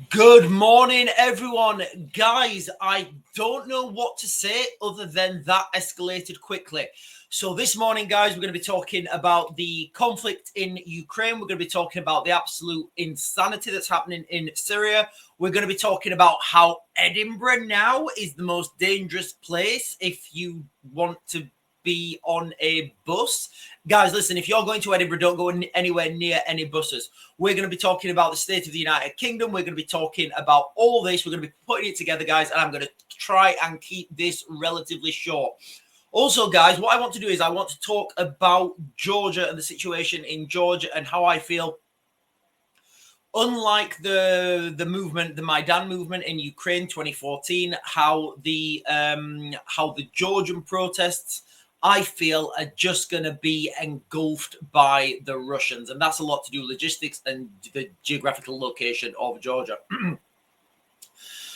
Good morning, everyone. Guys, I don't know what to say other than that escalated quickly. So this morning, guys, we're going to be talking about the conflict in Ukraine. We're going to be talking about the absolute insanity that's happening in Syria. We're going to be talking about how Edinburgh now is the most dangerous place if you want to be on a bus. Guys, listen, if you're going to Edinburgh, don't go anywhere near any buses. We're going to be talking about the state of the United Kingdom. We're going to be talking about all this. We're going to be putting it together, guys, and I'm going to try and keep this relatively short. Also, guys, what I want to do is I want to talk about Georgia and the situation in Georgia and how I feel, unlike the movement, the Maidan movement in Ukraine 2014, how the Georgian protests, I feel, are just going to be engulfed by the Russians. And that's a lot to do with logistics and the geographical location of Georgia.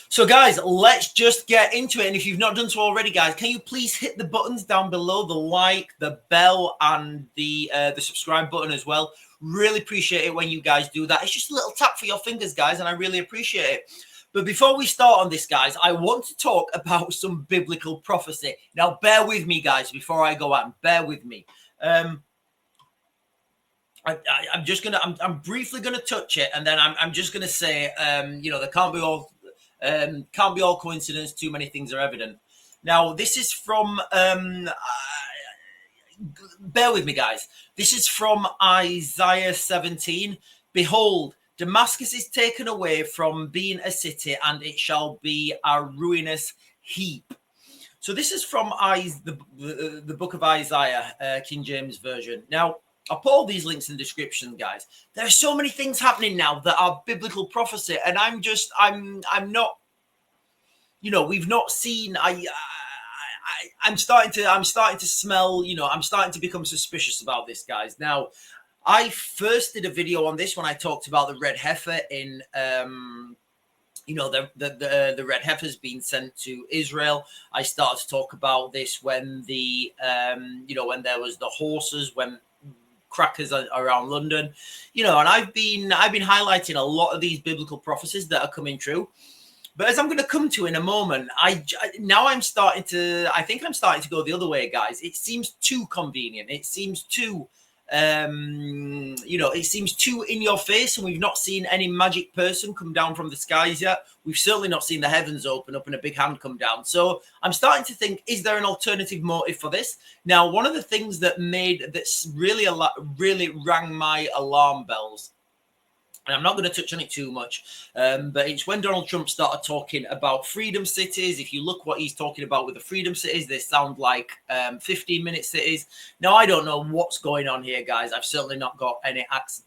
So, guys, let's just get into it. And if you've not done so already, guys, can you please hit the buttons down below, the like, the bell, and the subscribe button as well. Really appreciate it when you guys do that. It's just a little tap for your fingers, guys, and I really appreciate it. But before we start on this, guys, I want to talk about some biblical prophecy. Now, bear with me, guys, before I go on. Bear with me. I'm briefly gonna touch it, and then I'm just gonna say, there can't be all coincidence. Too many things are evident. Now, this is from. Bear with me, guys. This is from Isaiah 17. Behold, Damascus is taken away from being a city, and it shall be a ruinous heap. So this is from the book of Isaiah, King James Version. Now, I'll put all these links in the description, guys. There are so many things happening now that are biblical prophecy, and I'm not, we've not seen. I'm starting to smell. I'm starting to become suspicious about this, guys. Now, I first did a video on this when I talked about the red heifer in, the red heifer's being sent to Israel. I started to talk about this when when there was the horses, when crackers around London, and I've been highlighting a lot of these biblical prophecies that are coming true. But as I'm going to come to in a moment, I think I'm starting to go the other way, guys. It seems too convenient. It seems too, it seems too in your face, and we've not seen any magic person come down from the skies yet. We've certainly not seen the heavens open up and a big hand come down. So I'm starting to think, is there an alternative motive for this? Now, one of the things that's really rang my alarm bells, and I'm not going to touch on it too much, but it's when Donald Trump started talking about freedom cities. If you look what he's talking about with the freedom cities, they sound like 15-minute cities. Now, I don't know what's going on here, guys. I've certainly not got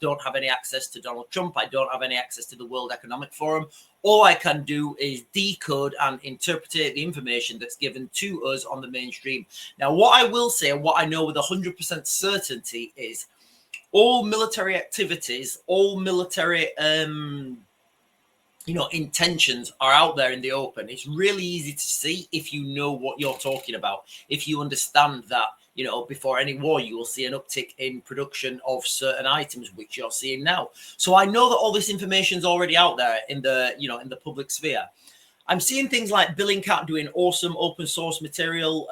don't have any access to Donald Trump. I don't have any access to the World Economic Forum. All I can do is decode and interpret the information that's given to us on the mainstream. Now, what I will say, and what I know with 100% certainty is, all military activities, all military, intentions are out there in the open. It's really easy to see if you know what you're talking about. If you understand that, before any war, you will see an uptick in production of certain items, which you're seeing now. So I know that all this information is already out there in the public sphere. I'm seeing things like Billingcat doing awesome open source material,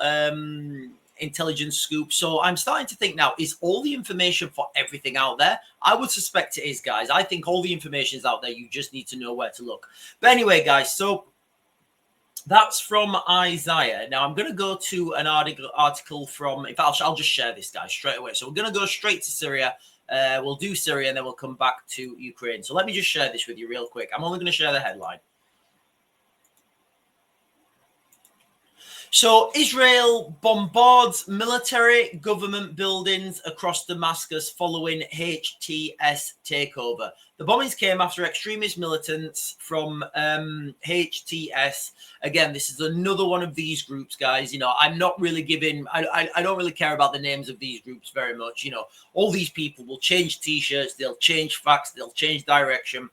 intelligence scoop. So I'm starting to think now, is all the information for everything out there? I would suspect it is, guys. I think all the information is out there. You just need to know where to look. But anyway, guys, so that's from Isaiah. Now I'm going to go to an article from, in fact, I'll just share this, guys, straight away. So we're going to go straight to Syria. We'll do Syria and then we'll come back to Ukraine. So let me just share this with you real quick. I'm only going to share the headline. So Israel bombards military government buildings across Damascus following HTS takeover. The bombings came after extremist militants from HTS. Again, this is another one of these groups, guys. I'm not really I don't really care about the names of these groups very much. All these people will change T-shirts, they'll change facts, they'll change direction,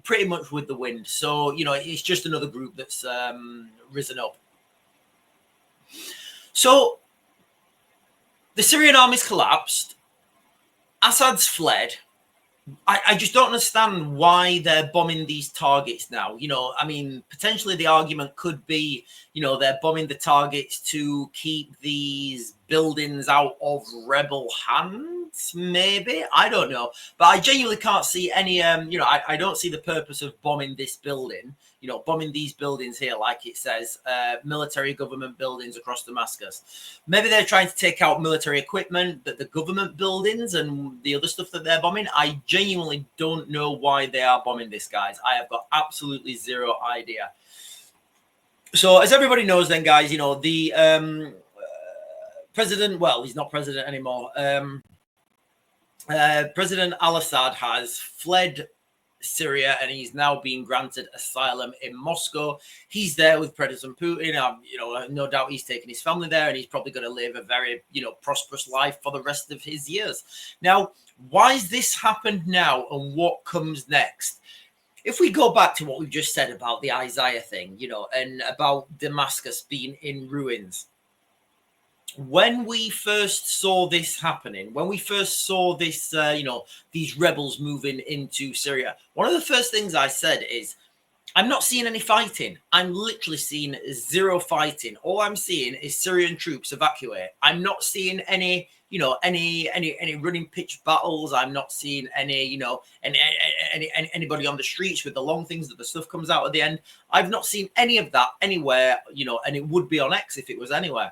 pretty much with the wind. So, it's just another group that's risen up. So the Syrian army's collapsed. Assad's fled. I just don't understand why they're bombing these targets now. I mean, potentially the argument could be, they're bombing the targets to keep these buildings out of rebel hands, maybe. I don't know. But I genuinely can't see any, I don't see the purpose of bombing this building, bombing these buildings here, like it says, military government buildings across Damascus. Maybe they're trying to take out military equipment, that the government buildings and the other stuff that they're bombing. I genuinely don't know why they are bombing this, guys. I have got absolutely zero idea. So as everybody knows then, guys, the president, well, he's not president anymore. President al-Assad has fled Syria and he's now being granted asylum in Moscow. He's there with President Putin. No doubt he's taking his family there and he's probably going to live a very, prosperous life for the rest of his years. Now, why has this happened now and what comes next? If we go back to what we've just said about the Isaiah thing, and about Damascus being in ruins, when we first saw this happening, when we first saw this, these rebels moving into Syria, one of the first things I said is, I'm not seeing any fighting. I'm literally seeing zero fighting. All I'm seeing is Syrian troops evacuate. I'm not seeing any, any running pitch battles. I'm not seeing any, anybody on the streets with the long things that the stuff comes out at the end. I've not seen any of that anywhere, and it would be on X if it was anywhere.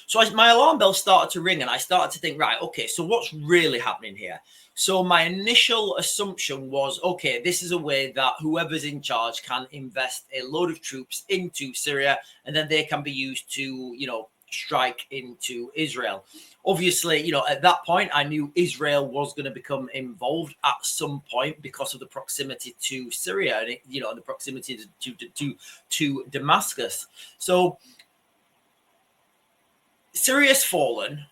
So my alarm bell started to ring and I started to think, right, okay, so what's really happening here? So my initial assumption was, okay, this is a way that whoever's in charge can invest a load of troops into Syria and then they can be used to, strike into Israel. Obviously, at that point, I knew Israel was going to become involved at some point because of the proximity to Syria and, the proximity to Damascus. So Syria's fallen.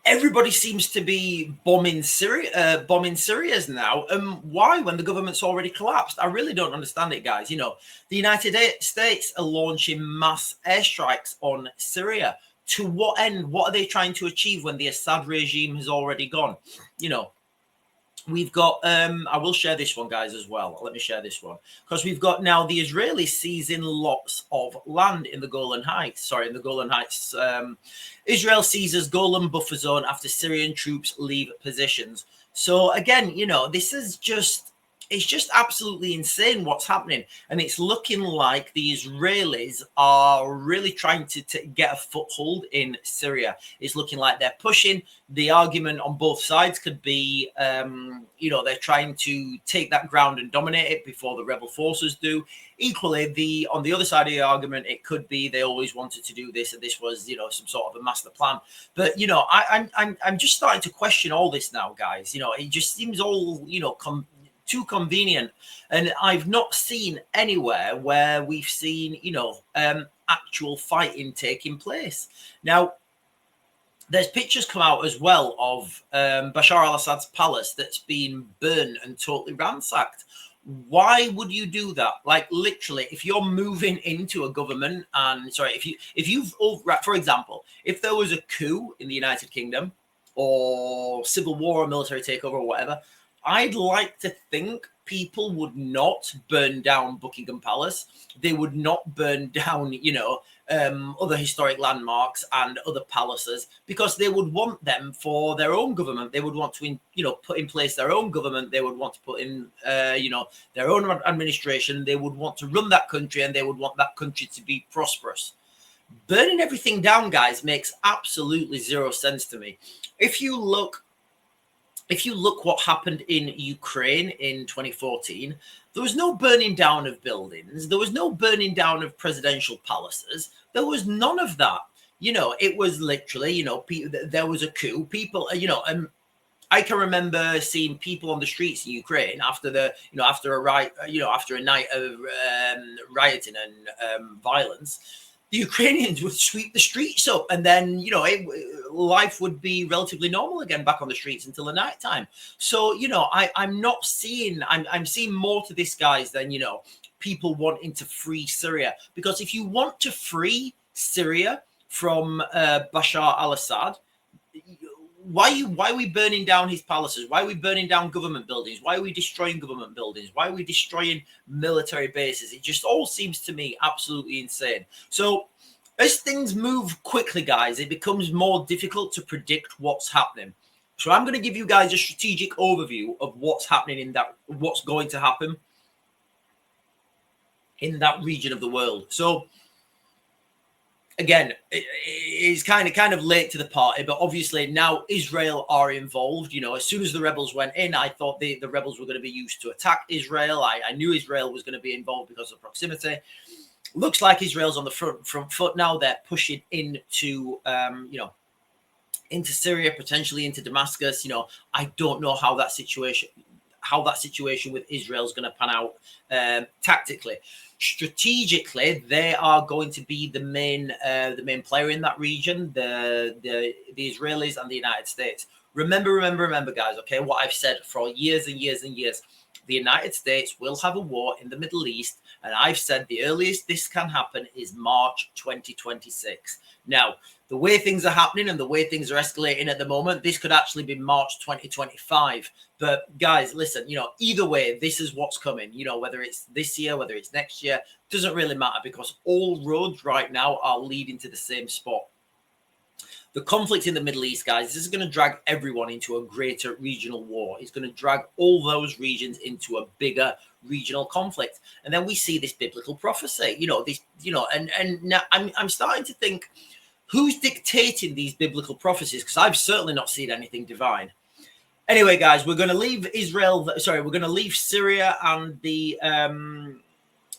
Everybody seems to be bombing Syria's now. Why, when the government's already collapsed? I really don't understand it, guys. The United States are launching mass airstrikes on Syria. To what end? What are they trying to achieve when the Assad regime has already gone? We've got, I will share this one, guys, as well. Let me share this one. Because we've got now the Israelis seizing lots of land in the Golan Heights. Israel seizes Golan buffer zone after Syrian troops leave positions. So again, this is it's just absolutely insane what's happening. And it's looking like the Israelis are really trying to get a foothold in Syria. It's looking like they're pushing. The argument on both sides could be, they're trying to take that ground and dominate it before the rebel forces do. Equally, on the other side of the argument, it could be they always wanted to do this and this was, some sort of a master plan. But, I'm just starting to question all this now, guys. It just seems all, too convenient, and I've not seen anywhere where we've seen actual fighting taking place. Now there's pictures come out as well of Bashar al-Assad's palace that's been burned and totally ransacked. Why would you do that? Like, literally, if you're moving into a government and for example, if there was a coup in the United Kingdom or civil war or military takeover or whatever, I'd like to think people would not burn down Buckingham Palace. They would not burn down, other historic landmarks and other palaces, because they would want them for their own government. They would want to, put in place their own government. They would want to put in, their own administration. They would want to run that country and they would want that country to be prosperous. Burning everything down, guys, makes absolutely zero sense to me. If you look what happened in Ukraine in 2014, there was no burning down of buildings. There was no burning down of presidential palaces. There was none of that. It was literally, there was a coup. People, I can remember seeing people on the streets in Ukraine after a night of rioting and violence. The Ukrainians would sweep the streets up, and then life would be relatively normal again back on the streets until the night time. So I'm seeing more to this, guys, than people wanting to free Syria. Because if you want to free Syria from Bashar al-Assad, why are we burning down his palaces? Why are we burning down government buildings? Why are we destroying government buildings? Why are we destroying military bases? It just all seems to me absolutely insane. So as things move quickly, guys, it becomes more difficult to predict what's happening. So I'm going to give you guys a strategic overview of what's happening in that, what's going to happen in that region of the world. So again, it's kind of late to the party, but obviously now Israel are involved. You know, as soon as the rebels went in, I thought the rebels were going to be used to attack Israel. I knew Israel was going to be involved because of proximity. Looks like Israel's on the front foot now. They're pushing into, into Syria, potentially into Damascus. You know, I don't know how that situation with Israel is going to pan out tactically. Strategically, they are going to be the main player in that region, the Israelis and the United States. Remember, guys, okay, what I've said for years and years and years. The United States will have a war in the Middle East, and I've said the earliest this can happen is March 2026. Now, the way things are happening and the way things are escalating at the moment, this could actually be March 2025. But guys, listen, you know, either way, this is what's coming. You know, whether it's this year, whether it's next year, doesn't really matter because all roads right now are leading to the same spot. The conflict in the Middle East, guys, this is going to drag everyone into a greater regional war. It's going to drag all those regions into a bigger regional conflict. And then we see this biblical prophecy, and now I'm starting to think, who's dictating these biblical prophecies? Because I've certainly not seen anything divine. Anyway, guys, we're going to leave we're going to leave Syria and the,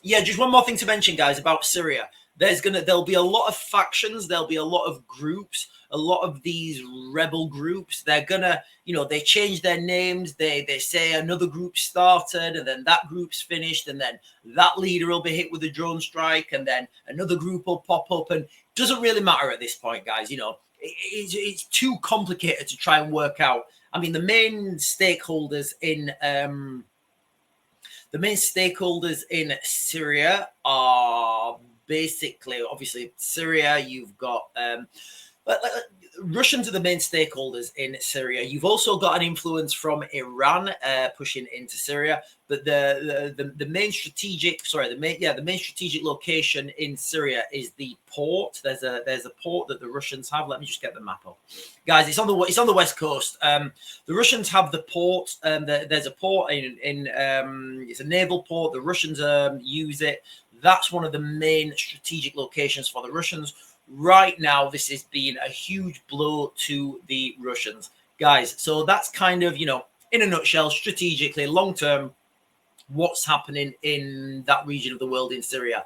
just one more thing to mention, guys, about Syria. There'll be a lot of factions. There'll be a lot of groups, a lot of these rebel groups. They're gonna, they change their names. They say another group started and then that group's finished and then that leader will be hit with a drone strike and then another group will pop up, and it doesn't really matter at this point, guys. It's too complicated to try and work out. I mean, the main stakeholders in Syria are basically, obviously, Syria. You've got Russians are the main stakeholders in Syria. You've also got an influence from Iran pushing into Syria, but the main strategic location in Syria is the port. There's a port that the Russians have. Let me just get the map up, guys. It's on the west coast. The Russians have the port. There's a port in it's a naval port. The Russians use it. That's one of the main strategic locations for the Russians. Right now, this is being a huge blow to the Russians, guys. So that's kind of, in a nutshell, strategically, long term, what's happening in that region of the world in Syria.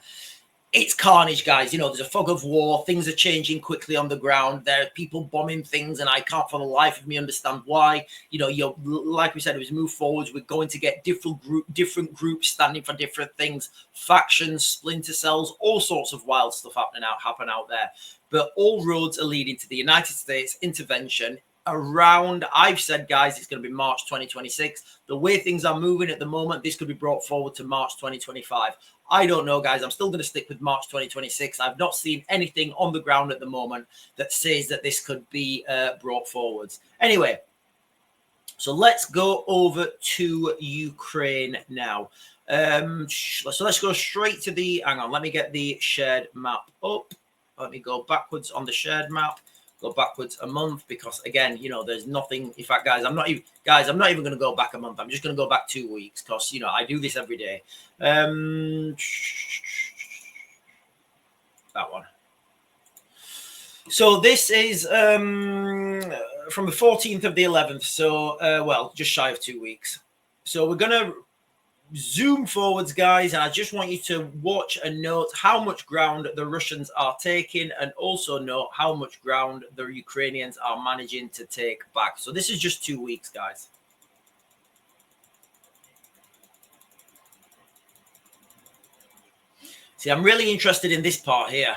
It's carnage, guys. There's a fog of war. Things are changing quickly on the ground. There are people bombing things, and I can't for the life of me understand why. Like we said, as we move forwards, we're going to get different groups standing for different things, factions, splinter cells, all sorts of wild stuff happen out there. But all roads are leading to the United States intervention around, I've said, guys, it's going to be March 2026. The way things are moving at the moment, this could be brought forward to March 2025. I don't know, guys. I'm still going to stick with March 2026. I've not seen anything on the ground at the moment that says that this could be brought forwards. Anyway, so let's go over to Ukraine now. So let's go straight to hang on, let me get the shared map up. Let me go backwards on the shared map. Go backwards a month because, again, there's nothing. In fact, guys, I'm not even going to go back a month. I'm just going to go back 2 weeks because, I do this every day. That one. So this is from the 14th of the 11th. So, just shy of 2 weeks. So we're going to zoom forwards, guys, and I just want you to watch and note how much ground the Russians are taking, and also note how much ground the Ukrainians are managing to take back. So this is just 2 weeks, guys. See, I'm really interested in this part here.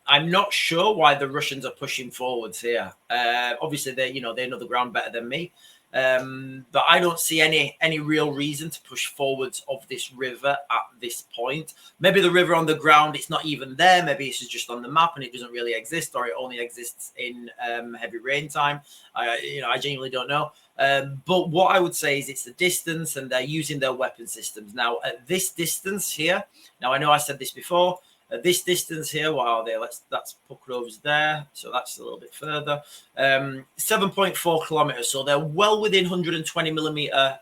I'm not sure why the Russians are pushing forwards here. Obviously, they know the ground better than me. But I don't see any real reason to push forwards of this river at this point. Maybe the river on the ground, it's not even there. Maybe it's just on the map and it doesn't really exist, or it only exists in heavy rain time. I genuinely don't know. But what I would say is it's the distance, and they're using their weapon systems. Now, at this distance here, now I know I said this before, at this distance here, what are they? That's Pukrov's there, so that's a little bit further. 7.4 kilometers, so they're well within 120 millimeter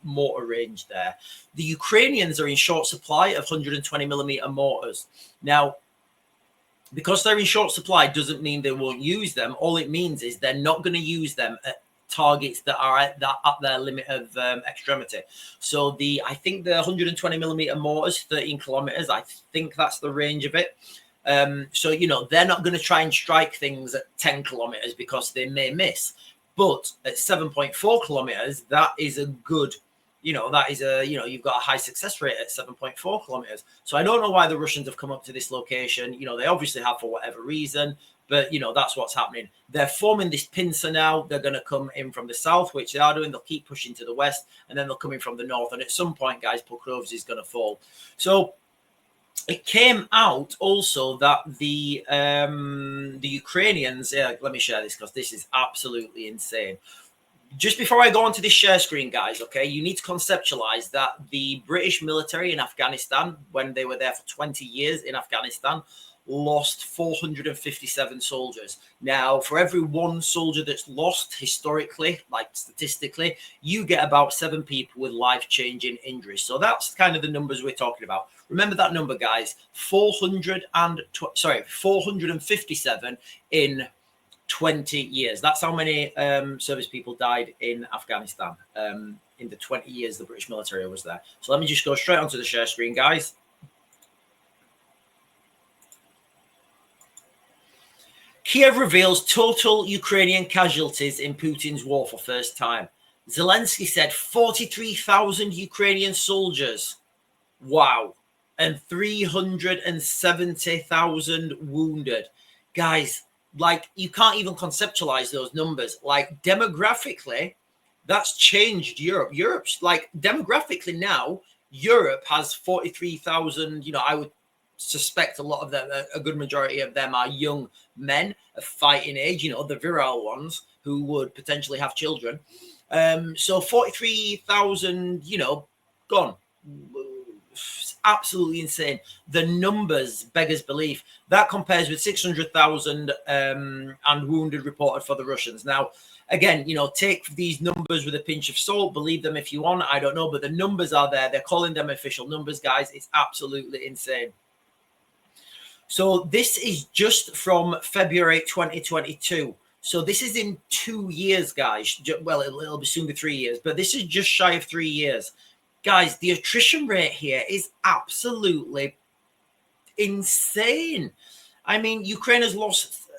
mortar range there. The Ukrainians are in short supply of 120 millimeter mortars. Now, because they're in short supply doesn't mean they won't use them. All it means is they're not going to use them at targets that are at their limit of extremity. So I think the 120 millimeter mortars, 13 kilometers, I think that's the range of it. So, they're not going to try and strike things at 10 kilometers because they may miss. But at 7.4 kilometers, that is a good, you've got a high success rate at 7.4 kilometers. So I don't know why the Russians have come up to this location. They obviously have for whatever reason. But, that's what's happening. They're forming this pincer now. They're going to come in from the south, which they are doing. They'll keep pushing to the west, and then they'll come in from the north. And at some point, guys, Pokrov's is going to fall. So it came out also that the Ukrainians, let me share this because this is absolutely insane. Just before I go on to this share screen, guys, okay, you need to conceptualize that the British military in Afghanistan, when they were there for 20 years in Afghanistan, lost 457 soldiers. Now, for every one soldier that's lost historically, like statistically, you get about 7 people with life-changing injuries. So that's kind of the numbers we're talking about. Remember that number, guys, 457 in 20 years. That's how many service people died in Afghanistan in the 20 years the British military was there. So let me just go straight onto the share screen, guys. Kiev reveals total Ukrainian casualties in Putin's war for first time. Zelensky said 43,000 Ukrainian soldiers. Wow. And 370,000 wounded. Guys, you can't even conceptualize those numbers. Demographically, that's changed Europe. Europe's demographically now, Europe has 43,000, I would suspect a lot of them, a good majority of them are young men of fighting age, the virile ones who would potentially have children. So 43,000, gone. It's absolutely insane. The numbers beggars belief. That compares with 600,000 and wounded reported for the Russians. Now, again, take these numbers with a pinch of salt. Believe them if you want. I don't know, but the numbers are there. They're calling them official numbers, guys. It's absolutely insane. So this is just from February 2022. So this is in 2 years, guys. Well, it'll be soon be 3 years, but this is just shy of 3 years. Guys, the attrition rate here is absolutely insane. I mean, Ukraine has lost,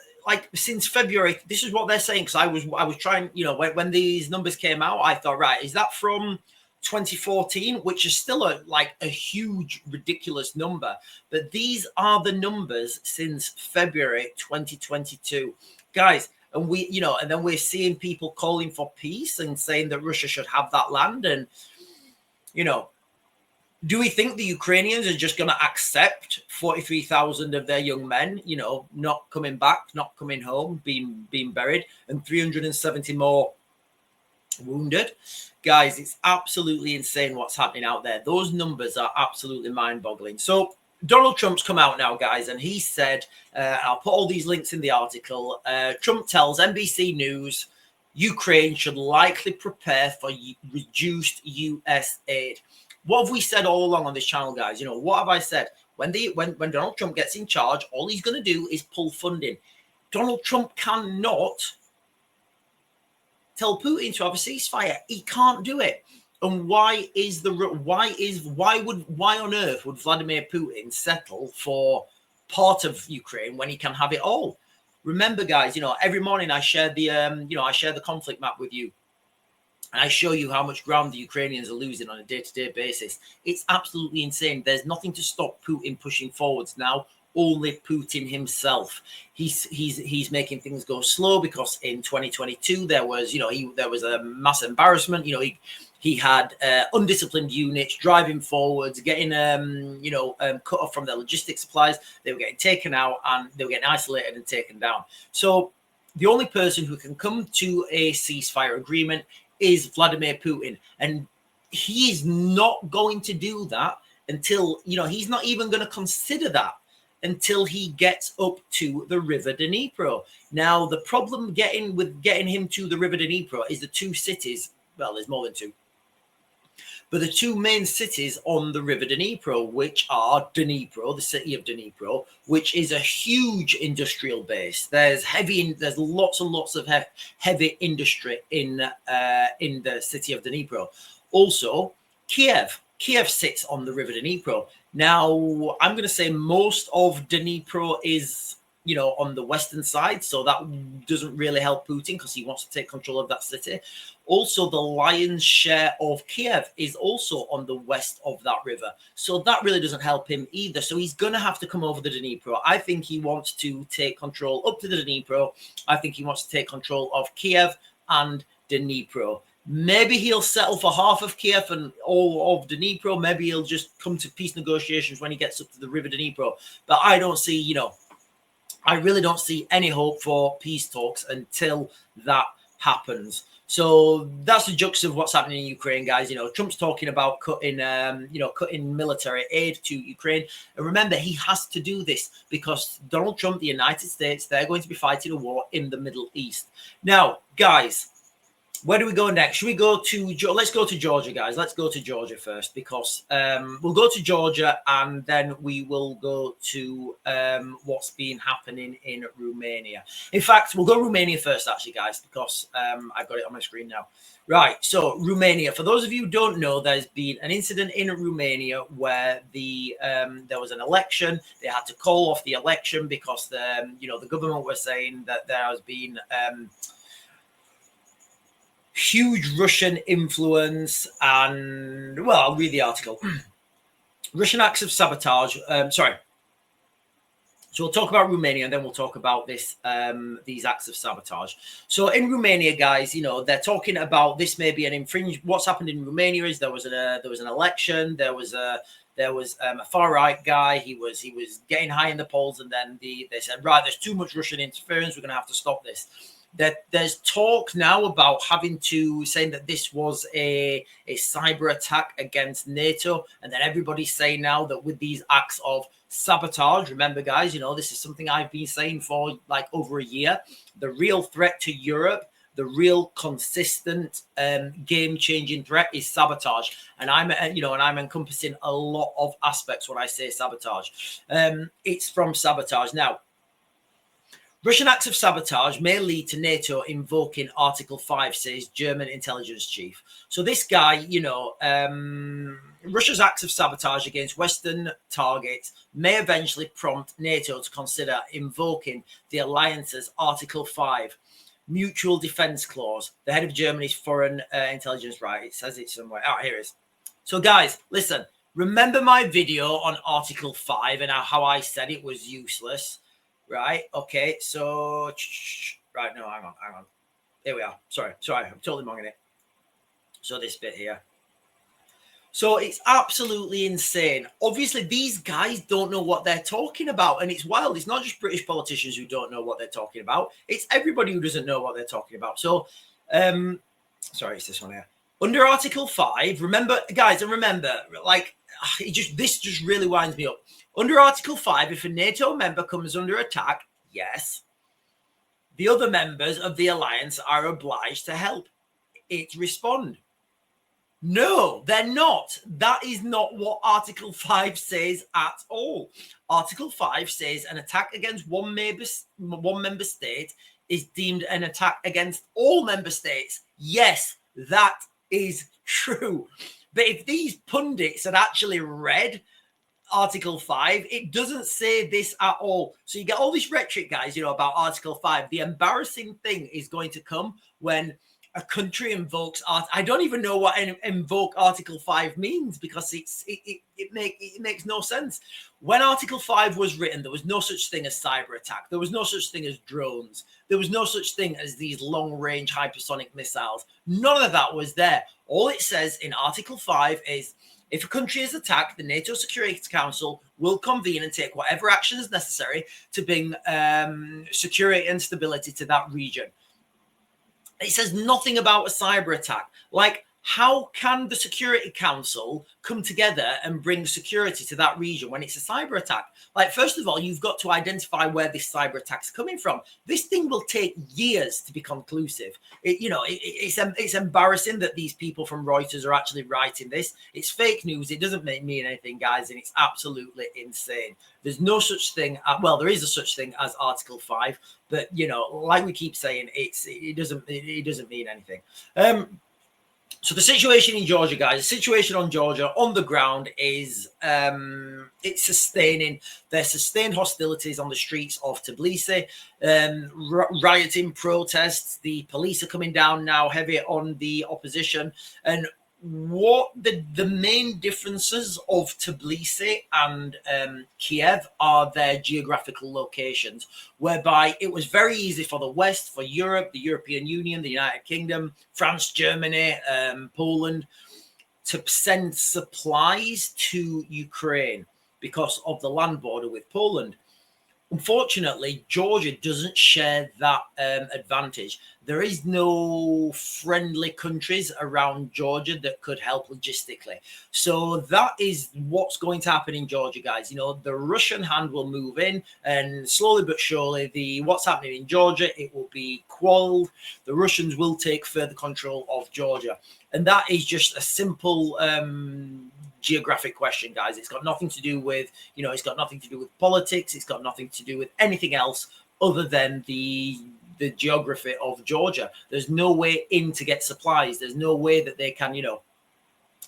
since February. This is what they're saying, because I was trying, when these numbers came out, I thought, right, is that from 2014, which is still a huge, ridiculous number. But these are the numbers since February 2022, guys. And and then we're seeing people calling for peace and saying that Russia should have that land. And, do we think the Ukrainians are just going to accept 43,000 of their young men, not coming back, not coming home, being buried, and 370 more wounded? Guys, it's absolutely insane what's happening out there. Those numbers are absolutely mind-boggling. So Donald Trump's come out now, guys, and he said, I'll put all these links in the article. Trump tells NBC News Ukraine should likely prepare for reduced U.S. aid. What have we said all along on this channel, guys? What have I said? When Donald Trump gets in charge, all he's going to do is pull funding. Donald Trump cannot tell Putin to have a ceasefire. He can't do it. And why on earth would Vladimir Putin settle for part of Ukraine when he can have it all? Remember, guys, every morning I share the conflict map with you. And I show you how much ground the Ukrainians are losing on a day-to-day basis. It's absolutely insane. There's nothing to stop Putin pushing forwards now. only Putin himself. He's making things go slow because in 2022 there was, there was a mass embarrassment. He had undisciplined units driving forwards, getting cut off from their logistics supplies. They were getting taken out and they were getting isolated and taken down. So the only person who can come to a ceasefire agreement is Vladimir Putin, and he is not going to do that until, he's not even going to consider that until he gets up to the River Dnipro. Now, the problem getting him to the River Dnipro is the two cities. Well, there's more than two. But the two main cities on the River Dnipro, which are Dnipro, the city of Dnipro, which is a huge industrial base. There's lots and lots of heavy industry in the city of Dnipro. Also, Kiev. Kiev sits on the River Dnipro. Now, I'm going to say most of Dnipro is, on the western side, so that doesn't really help Putin because he wants to take control of that city. Also, the lion's share of Kiev is also on the west of that river, so that really doesn't help him either. So he's going to have to come over the Dnipro. I think he wants to take control up to the Dnipro. I think he wants to take control of Kiev and Dnipro. Maybe he'll settle for half of Kiev and all of Dnipro. Maybe he'll just come to peace negotiations when he gets up to the River Dnipro. But I don't see, I really don't see any hope for peace talks until that happens. So that's the jux of what's happening in Ukraine, guys. Trump's talking about cutting military aid to Ukraine. And remember, he has to do this because Donald Trump, the United States, they're going to be fighting a war in the Middle East. Now, guys, where do we go next? Should we go to, let's go to Georgia, guys. Let's go to Georgia first because we'll go to Georgia and then we will go to what's been happening in Romania. In fact, we'll go Romania first, actually, guys, because I've got it on my screen now. Right, so Romania. For those of you who don't know, there's been an incident in Romania where there was an election. They had to call off the election because the government was saying that there has been huge Russian influence and, well, I'll read the article. Russian acts of sabotage. So we'll talk about Romania and then we'll talk about these acts of sabotage. So in Romania, guys, they're talking about this may be an infringement. What's happened in Romania is there was an election. There was a far right guy. He was getting high in the polls, and then they said, right, there's too much Russian interference. We're going to have to stop this. There's talk now about saying that this was a cyber attack against NATO, and then everybody's saying now that with these acts of sabotage, remember, guys, this is something I've been saying for like over a year. The real threat to Europe, the real consistent game-changing threat is sabotage, and I'm encompassing a lot of aspects when I say sabotage. It's from sabotage now. Russian acts of sabotage may lead to NATO invoking Article 5, says German intelligence chief. So this guy, Russia's acts of sabotage against Western targets may eventually prompt NATO to consider invoking the alliance's Article 5, Mutual Defense Clause. The head of Germany's foreign intelligence, right? It says it somewhere. Oh, here it is. So guys, listen, remember my video on Article 5 and how I said it was useless? Right. Okay. So, right. No, hang on. Here we are. Sorry. I'm totally monging it. So this bit here. So it's absolutely insane. Obviously, these guys don't know what they're talking about. And it's wild. It's not just British politicians who don't know what they're talking about. It's everybody who doesn't know what they're talking about. So, sorry, it's this one here. Under Article 5, remember, guys, like, this just really winds me up. Under Article 5, if a NATO member comes under attack, yes, the other members of the alliance are obliged to help it respond. No, they're not. That is not what Article 5 says at all. Article 5 says an attack against one member state is deemed an attack against all member states. Yes, that is true. But if these pundits had actually read Article 5, it doesn't say this at all. So you get all this rhetoric, guys, about Article 5. The embarrassing thing is going to come when a country invokes I don't even know what invoke Article 5 means, because it makes no sense. When Article 5 was written, there was no such thing as cyber attack. There was no such thing as drones. There was no such thing as these long-range hypersonic missiles. None of that was there. All it says in Article 5 is, if a country is attacked, the NATO Security Council will convene and take whatever action is necessary to bring security and stability to that region. It says nothing about a cyber attack. Like, how can the Security Council come together and bring security to that region when it's a cyber attack? Like, first of all, you've got to identify where this cyber attack's coming from. This thing will take years to be conclusive. It's embarrassing that these people from Reuters are actually writing this. It's fake news. It doesn't mean anything, guys, and it's absolutely insane. There's no such thing. Well, there is a such thing as Article 5, but like we keep saying, it doesn't mean anything. So the situation in Georgia, guys, the situation on Georgia on the ground is it's sustaining. There's sustained hostilities on the streets of Tbilisi, rioting, protests. The police are coming down now heavy on the opposition. And what the main differences of Tbilisi and Kiev are their geographical locations, whereby it was very easy for the West, for Europe, the European Union, the United Kingdom, France, Germany, Poland, to send supplies to Ukraine because of the land border with Poland. Unfortunately, Georgia doesn't share that advantage. There is no friendly countries around Georgia that could help logistically. So that is what's going to happen in Georgia, guys. The Russian hand will move in, and slowly but surely, what's happening in Georgia, it will be quelled. The Russians will take further control of Georgia. And that is just a simple geographic question, guys. It's got nothing to do with, it's got nothing to do with politics. It's got nothing to do with anything else other than the geography of Georgia. There's no way in to get supplies. There's no way that they can,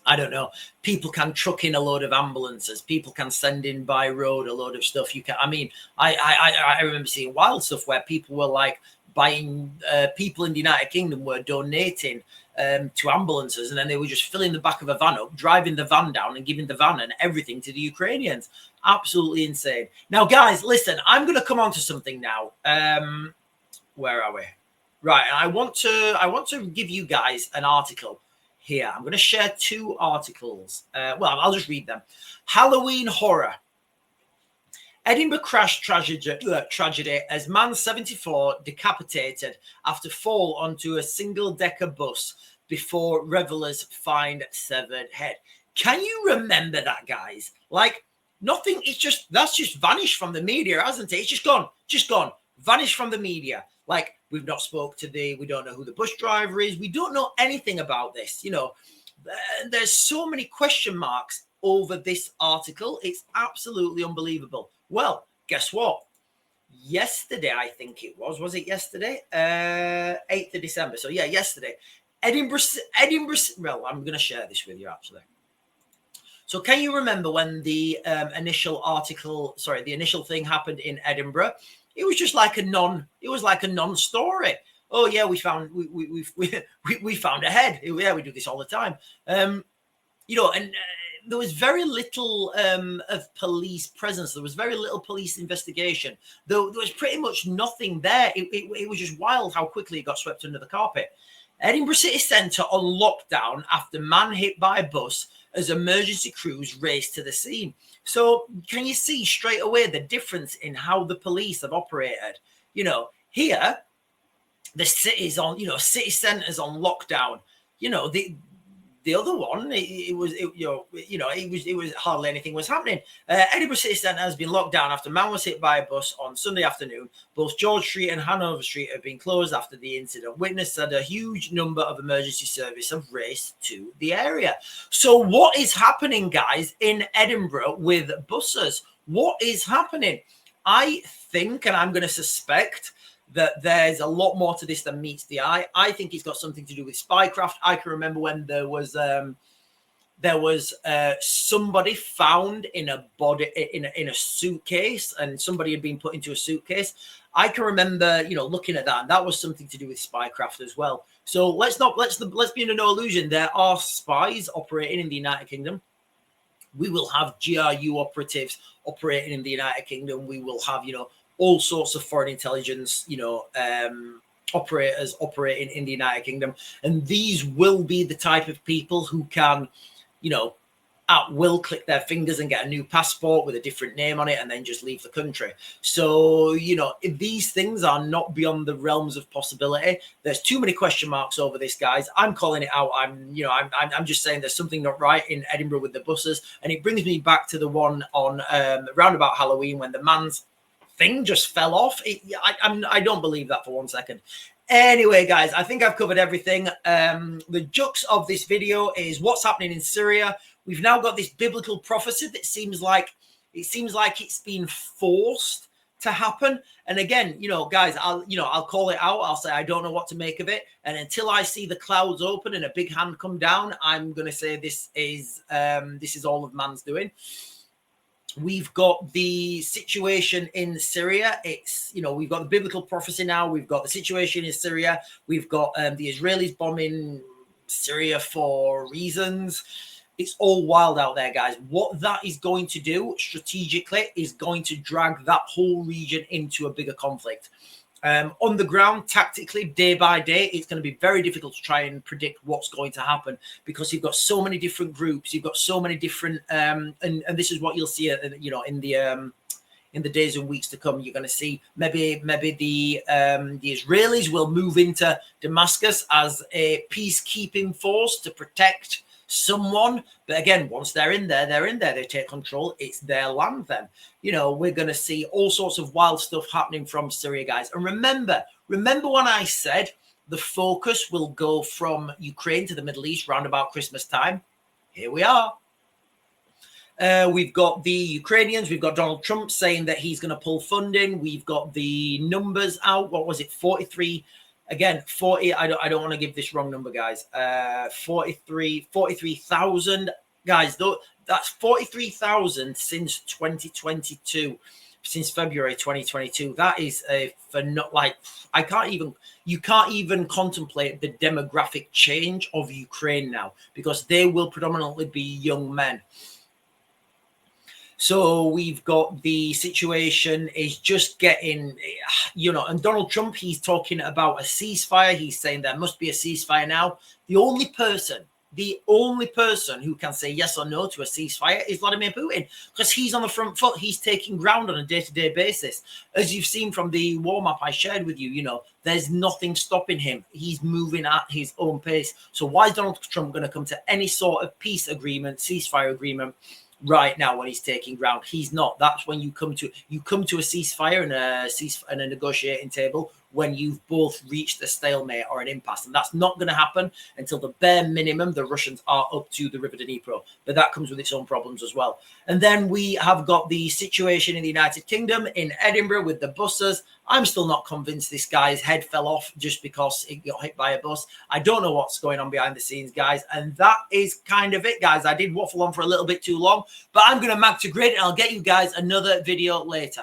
I don't know, people can truck in a load of ambulances. People can send in by road a load of stuff. I remember seeing wild stuff where people were like buying, people in the United Kingdom were donating to ambulances, and then they were just filling the back of a van up, driving the van down and giving the van and everything to the Ukrainians. Absolutely insane. Now, guys, listen, I'm going to come on to something now. Where are we? Right. And I want to give you guys an article here. I'm going to share two articles. I'll just read them. Halloween horror. Edinburgh crash tragedy as man 74 decapitated after fall onto a single-decker bus before revelers find severed head. Can you remember that, guys? Like, nothing, that's just vanished from the media, hasn't it? It's just gone, vanished from the media. Like, we've not spoke to we don't know who the bus driver is. We don't know anything about this. There's so many question marks over this article. It's absolutely unbelievable. Well, guess what? Yesterday, I think it was it yesterday? 8th of December. So yeah, yesterday. Edinburgh, well, I'm going to share this with you actually. So can you remember when the initial thing happened in Edinburgh? It was just like a non-story. Oh yeah, we found a head. Yeah, we do this all the time. And there was very little of police presence. There was very little police investigation. There was pretty much nothing there. It was just wild how quickly it got swept under the carpet. Edinburgh City Centre on lockdown after man hit by a bus as emergency crews raced to the scene. So can you see straight away the difference in how the police have operated? Here, the city's on, city centre's on lockdown. The other one, it was hardly anything was happening. Edinburgh City Centre has been locked down after a man was hit by a bus on Sunday afternoon. Both George Street and Hanover Street have been closed after the incident. Witness said a huge number of emergency services have raced to the area. So what is happening, guys, in Edinburgh with buses? What is happening? I think, and I'm going to suspect, that there's a lot more to this than meets the eye. I think it's got something to do with spycraft. I can remember when there was There was somebody found in a body in a suitcase, and somebody had been put into a suitcase. I can remember, you know, looking at that, and that was something to do with spycraft as well. So let's be under no illusion. There are spies operating in the United Kingdom. We will have GRU operatives operating in the United Kingdom. We will have, you know, all sorts of foreign intelligence, you know, operators operating in the United Kingdom. And these will be the type of people who can, you know, at will click their fingers and get a new passport with a different name on it and then just leave the country. So, you know, if these things are not beyond the realms of possibility. There's too many question marks over this, guys. I'm calling it out. I'm just saying there's something not right in Edinburgh with the buses. And it brings me back to the one on around about Halloween when the man's thing just fell off. I don't believe that for 1 second. Anyway, guys, I think I've covered everything. The jux of this video is what's happening in Syria. We've now got this biblical prophecy that seems like it's been forced to happen. And again, you know, guys, I'll call it out. I'll say I don't know what to make of it. And until I see the clouds open and a big hand come down, I'm going to say this is all of man's doing. We've got the situation in Syria. It's, you know, we've got the biblical prophecy now. We've got the situation in Syria. We've got the Israelis bombing Syria for reasons. It's all wild out there, guys. What that is going to do strategically is going to drag that whole region into a bigger conflict. On the ground, tactically, day by day, it's going to be very difficult to try and predict what's going to happen because you've got so many different groups. You've got so many different, and this is what you'll see, you know, in the days and weeks to come. You're going to see maybe the Israelis will move into Damascus as a peacekeeping force to protect someone, but again, once they're in there, they take control. It's their land then. You know, we're going to see all sorts of wild stuff happening from Syria, guys. And remember when I said the focus will go from Ukraine to the Middle East round about Christmas time? Here we are. We've got the Ukrainians. We've got Donald Trump saying that he's going to pull funding. We've got the numbers out. What was it? 43. Again, 40. I don't want to give this wrong number, guys. 43,000 guys. Though that's 43,000 since 2022, since February 2022. That is you can't even contemplate the demographic change of Ukraine now because they will predominantly be young men. So we've got the situation is just getting, you know, and Donald Trump, he's talking about a ceasefire. He's saying there must be a ceasefire now. The only person who can say yes or no to a ceasefire is Vladimir Putin because he's on the front foot. He's taking ground on a day-to-day basis. As you've seen from the war map I shared with you, you know, there's nothing stopping him. He's moving at his own pace. So why is Donald Trump going to come to any sort of peace agreement, ceasefire agreement right now when he's taking ground? He's not. That's when you come to a ceasefire and a negotiating table when you've both reached a stalemate or an impasse, and that's not going to happen until the bare minimum the Russians are up to the River Dnipro. But that comes with its own problems as well. And then we have got the situation in the United Kingdom in Edinburgh with the buses. I'm still not convinced this guy's head fell off just because it got hit by a bus. I don't know what's going on behind the scenes, guys. And that is kind of it, guys. I did waffle on for a little bit too long, but I'm going to mag to grid and I'll get you guys another video later.